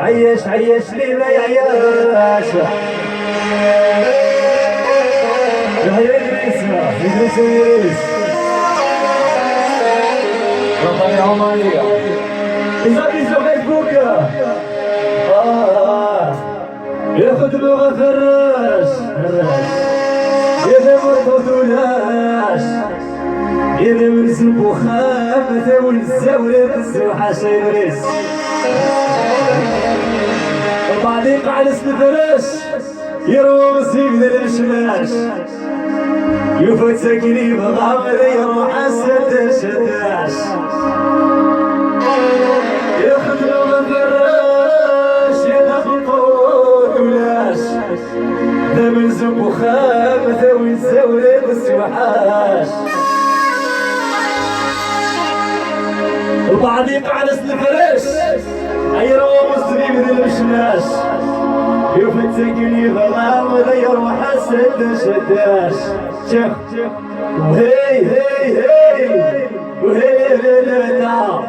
عيش عيش لي ما يعيش يا إدريس إدريس إدريس رقم عمرية إذا بيزو فيسبوك ياخد لغة فراش إذا مرتضولاش إذا مرسل بوخام ثاول الزاولة السوحة شايريس وبعدين قاعد الفراش يروح مصيب ذا الشماش يفوت ساكني بغامر يروح السداش الداش ياخد لغة فراش يدخل طول ولاش ذا مرسل بوخام ثاول الزاولة السوحاش وبعدين قاعد الفراش يروح مصيب ذا المشماش يفوت ساكني بغامر يروح السداش الداش شوف وهي هي هي وهي لا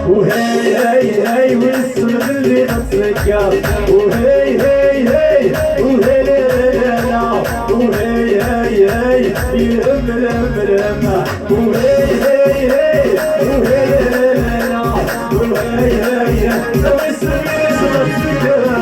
وهي هي هي والصمد اللي اتسكر وهي هي هي وهي لا وهي هي هي يهم الهم وهي هي هي وهي لا وهي هي لو السمير اتسكر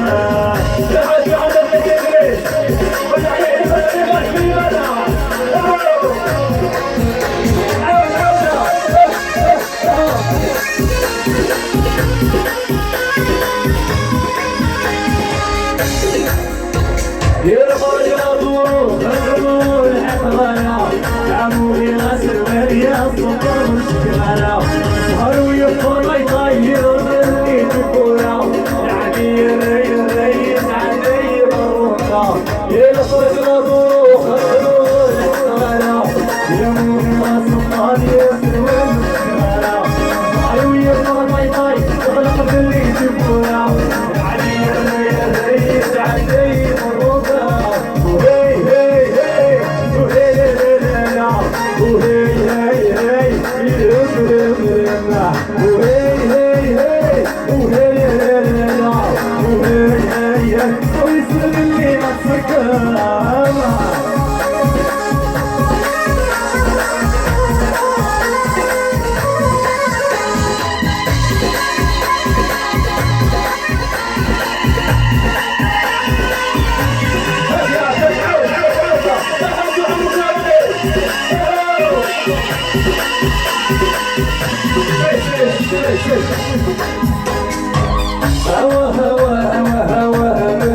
هوا هوا هوا هوا هوا